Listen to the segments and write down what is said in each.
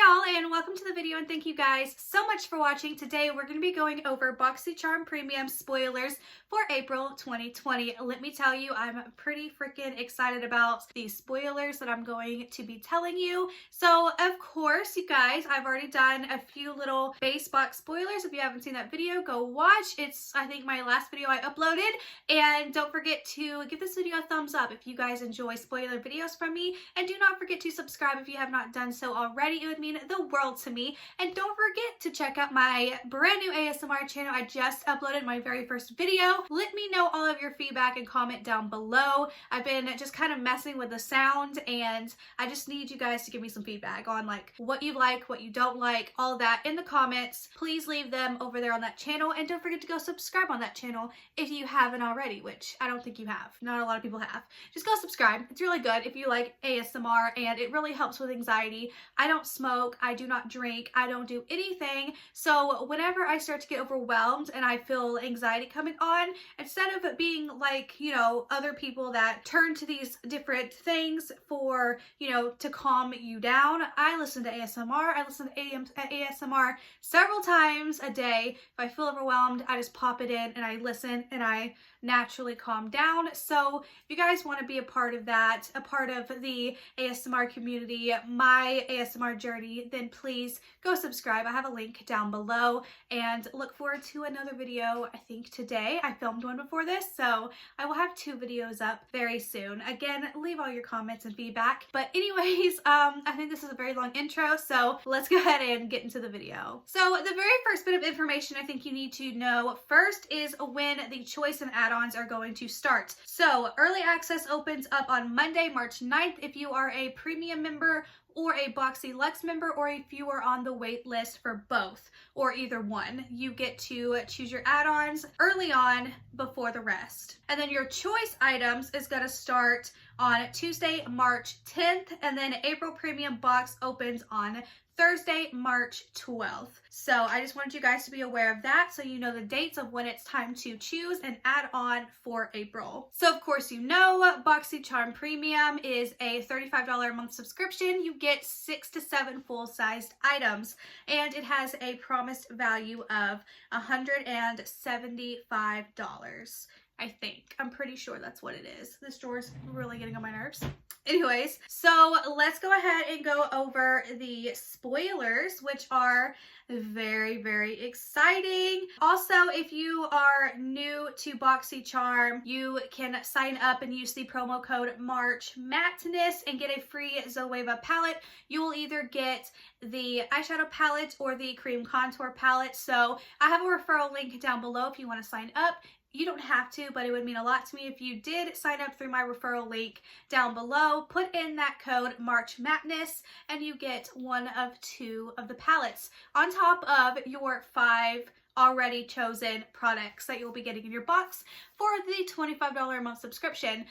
y'all, and welcome to the video, and thank you guys so much for watching. Today we're going to be going over Boxycharm Premium spoilers for April 2020. Let me tell you, I'm pretty freaking excited about these spoilers that I'm going to be telling you. So of course, you guys, I've already done a few little base box spoilers. If you haven't seen that video, go watch. It's, I think, my last video I uploaded. And don't forget to give this video a thumbs up if you guys enjoy spoiler videos from me. And do not forget to subscribe if you have not done so already. It would mean the world to me. And don't forget to check out my brand new ASMR channel. I just uploaded my very first video. Let me know all of your feedback and comment down below. I've been just kind of messing with the sound, and I just need you guys to give me some feedback on like what you like, what you don't like, all of that in the comments. Please leave them over there on that channel, and don't forget to go subscribe on that channel if you haven't already, which I don't think you have. Not a lot of people have. Just go subscribe. It's really good if you like ASMR, and it really helps with anxiety. I don't smoke, I do not drink, I don't do anything. So whenever I start to get overwhelmed and I feel anxiety coming on, instead of it being like, you know, other people that turn to these different things for, you know, to calm you down, I listen to ASMR. I listen to ASMR several times a day. If I feel overwhelmed, I just pop it in and I listen, and I naturally calm down. So if you guys want to be a part of that, a part of the ASMR community, my ASMR journey, then please go subscribe. I have a link down below, and look forward to another video. I think today I filmed one before this, so I will have 2 videos up very soon. Again, leave all your comments and feedback. But anyways, I think this is a very long intro, so let's go ahead and get into the video. So the very first bit of information I think you need to know first is when the choice and add-ons are going to start. So early access opens up on Monday, March 9th if you are a premium member or a Boxy Luxe member, or if you are on the wait list for both, or either one. You get to choose your add-ons early on before the rest. And then your choice items is gonna start on Tuesday, March 10th, and then April Premium Box opens on Thursday, March 12th. So I just wanted you guys to be aware of that, so you know the dates of when it's time to choose an add-on for April. So of course, you know, Boxycharm Premium is a $35 a month subscription. You get 6 to 7 full-sized items, and it has a promised value of $175. I think. I'm pretty sure that's what it is. This drawer's really getting on my nerves. Anyways, so let's go ahead and go over the spoilers, which are very, very exciting. Also, if you are new to Boxycharm, you can sign up and use the promo code March Madness and get a free Zoeva palette. You will either get the eyeshadow palette or the cream contour palette. So I have a referral link down below if you want to sign up. You don't have to, but it would mean a lot to me if you did sign up through my referral link down below. Put in that code March Madness, and you get one of 2 of the palettes on top of your 5 already chosen products that you'll be getting in your box for the $25 a month subscription.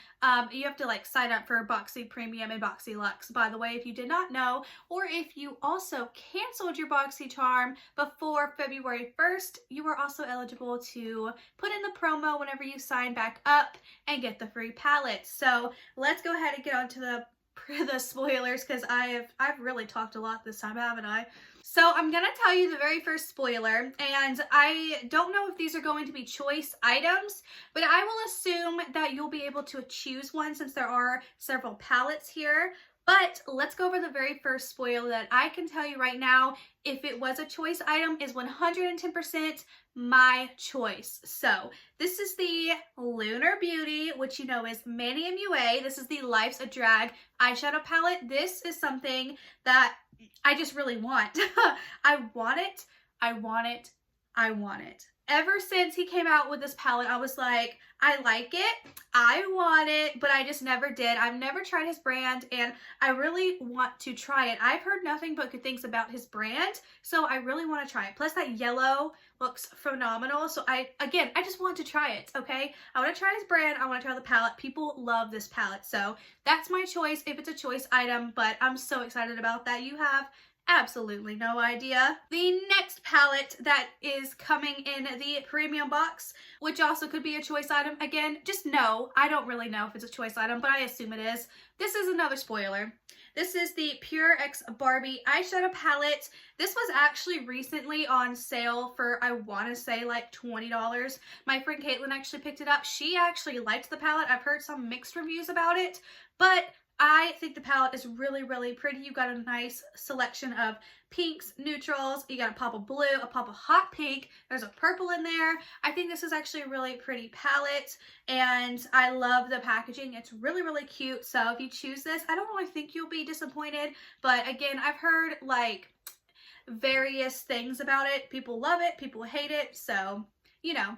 You have to like sign up for Boxy Premium and Boxy Luxe, by the way, if you did not know, or if you also canceled your Boxycharm before February 1st, you are also eligible to put in the promo whenever you sign back up and get the free palette. So let's go ahead and get on to the spoilers, because I've really talked a lot this time, haven't I? So I'm gonna tell you the very first spoiler, and I don't know if these are going to be choice items, but I will assume that you'll be able to choose one since there are several palettes here. But let's go over the very first spoiler that I can tell you right now, if it was a choice item, is 110% my choice. So this is the Lunar Beauty, which you know is Manny MUA. This is the Life's a Drag eyeshadow palette. This is something that I just really want. I want it. I want it. I want it. Ever since he came out with this palette, I was like, I like it, I want it, but I just never did. I've never tried his brand, and I really want to try it. I've heard nothing but good things about his brand, so I really want to try it. Plus that yellow looks phenomenal, so I just want to try it, okay? I want to try his brand, I want to try the palette. People love this palette, so that's my choice if it's a choice item, but I'm so excited about that. You have absolutely no idea. The next palette that is coming in the premium box, which also could be a choice item, again, just no, I don't really know if it's a choice item, but I assume it is. This is another spoiler. This is the Pure X Barbie eyeshadow palette. This was actually recently on sale for, I want to say, like $20. My friend Caitlin actually picked it up. She actually liked the palette. I've heard some mixed reviews about it, but I think the palette is really, really pretty. You got a nice selection of pinks, neutrals, you got a pop of blue, a pop of hot pink, there's a purple in there. I think this is actually a really pretty palette, and I love the packaging. It's really, really cute. So if you choose this, I don't really think you'll be disappointed, but again, I've heard like various things about it. People love it, people hate it, so you know,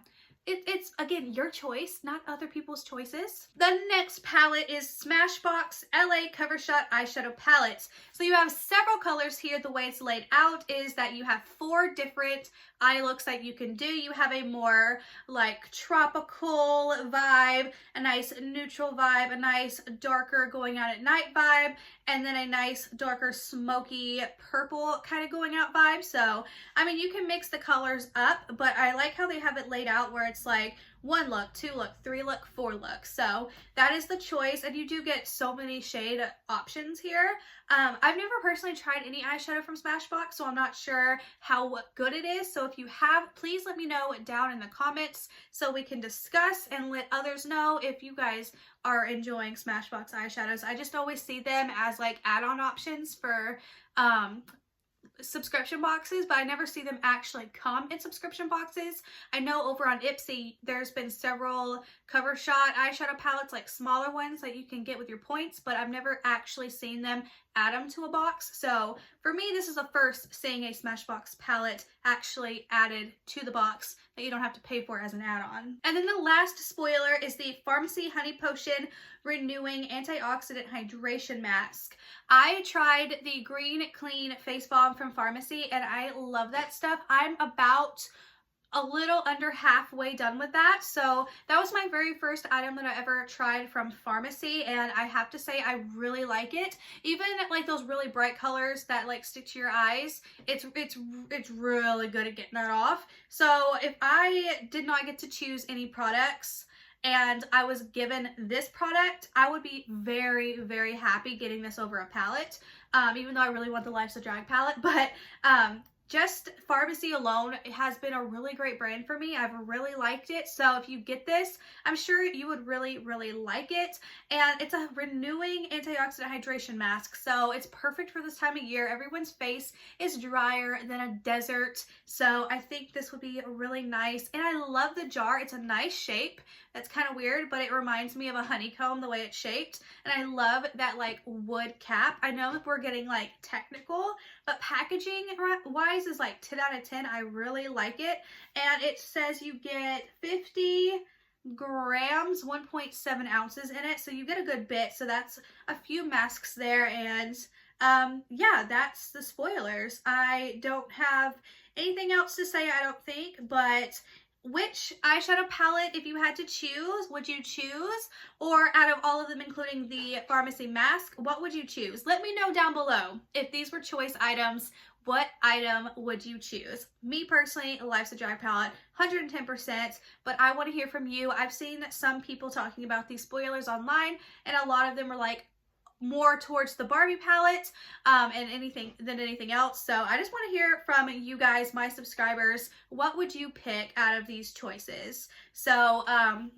it's again your choice, not other people's choices. The next palette is Smashbox LA Cover Shot Eyeshadow Palette. So you have several colors here. The way it's laid out is that you have 4 different eye looks that you can do. You have a more like tropical vibe, a nice neutral vibe, a nice darker going out at night vibe, and then a nice darker smoky purple kind of going out vibe. So I mean, you can mix the colors up, but I like how they have it laid out where it's like 1 look, 2 look, 3 look, 4 look. So that is the choice, and you do get so many shade options here. I've never personally tried any eyeshadow from Smashbox, so I'm not sure how good it is. So if you have, please let me know down in the comments so we can discuss and let others know if you guys are enjoying Smashbox eyeshadows. I just always see them as like add-on options for subscription boxes, but I never see them actually come in subscription boxes. I know over on Ipsy there's been several cover shot eyeshadow palettes, like smaller ones that you can get with your points, but I've never actually seen them add them to a box. So for me, this is the first seeing a Smashbox palette actually added to the box that you don't have to pay for as an add-on. And then the last spoiler is the Pharmacy Honey Potion Renewing Antioxidant Hydration Mask. I tried the Green Clean Face Balm from Pharmacy, and I love that stuff. I'm about a little under halfway done with that. So that was my very first item that I ever tried from Pharmacy, and I have to say I really like it. Even like those really bright colors that like stick to your eyes, it's really good at getting that off. So if I did not get to choose any products and I was given this product, I would be very, very happy getting this over a palette, even though I really want the Life's a Drag palette. But just Pharmacy alone, it has been a really great brand for me. I've really liked it. So if you get this, I'm sure you would really, really like it. And it's a renewing antioxidant hydration mask. So it's perfect for this time of year. Everyone's face is drier than a desert. So I think this would be really nice. And I love the jar. It's a nice shape. That's kind of weird, but it reminds me of a honeycomb, the way it's shaped. And I love that like wood cap. I know if we're getting like technical, but packaging wise is like 10 out of 10. I really like it. And it says you get 50 grams, 1.7 ounces in it. So you get a good bit. So that's a few masks there. And yeah, that's the spoilers. I don't have anything else to say, I don't think, but which eyeshadow palette, if you had to choose, would you choose? Or out of all of them, including the Pharmacy mask, what would you choose? Let me know down below. If these were choice items, what item would you choose? Me personally, Life's a Drag palette, 110%, but I want to hear from you. I've seen some people talking about these spoilers online, and a lot of them are like, more towards the Barbie palette and anything else. So I just want to hear from you guys, my subscribers, what would you pick out of these choices? So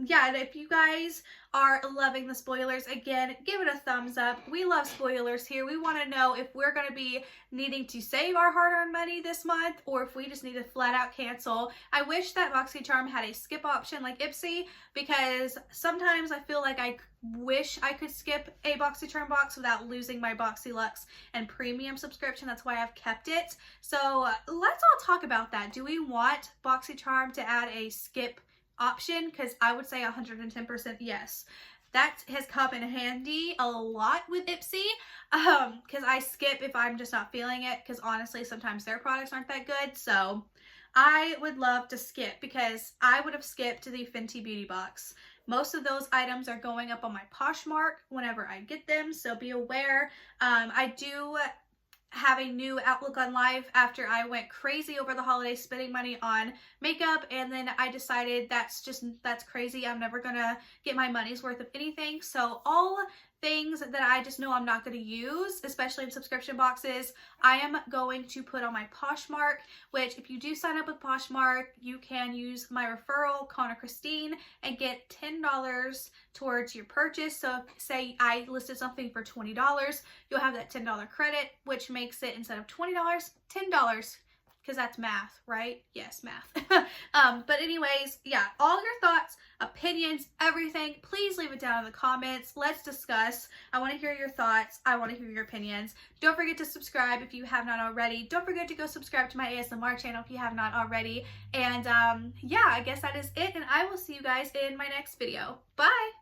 yeah, and if you guys are loving the spoilers, again, give it a thumbs up. We love spoilers here. We want to know if we're going to be needing to save our hard-earned money this month, or if we just need to flat out cancel. I wish that Boxycharm had a skip option like Ipsy, because sometimes I feel like I wish I could skip a Boxycharm box without losing my BoxyLuxe and premium subscription. That's why I've kept it. So let's all talk about that. Do we want Boxycharm to add a skip option? Because I would say 110% yes. That has come in handy a lot with Ipsy, because I skip if I'm just not feeling it, because honestly sometimes their products aren't that good. So I would love to skip, because I would have skipped the Fenty Beauty Box. Most of those items are going up on my Poshmark whenever I get them, so be aware. I do have a new outlook on life after I went crazy over the holidays spending money on makeup, and then I decided that's crazy. I'm never gonna get my money's worth of anything. So all things that I just know I'm not going to use, especially in subscription boxes, I am going to put on my Poshmark, which if you do sign up with Poshmark, you can use my referral, CONNORKRYSTYN, and get $10 towards your purchase. So if, say I listed something for $20, you'll have that $10 credit, which makes it, instead of $20, $10. Because that's math, right? Yes, math. But anyways, yeah, all your thoughts, opinions, everything, please leave it down in the comments. Let's discuss. I want to hear your thoughts. I want to hear your opinions. Don't forget to subscribe if you have not already. Don't forget to go subscribe to my ASMR channel if you have not already. And yeah, I guess that is it. And I will see you guys in my next video. Bye!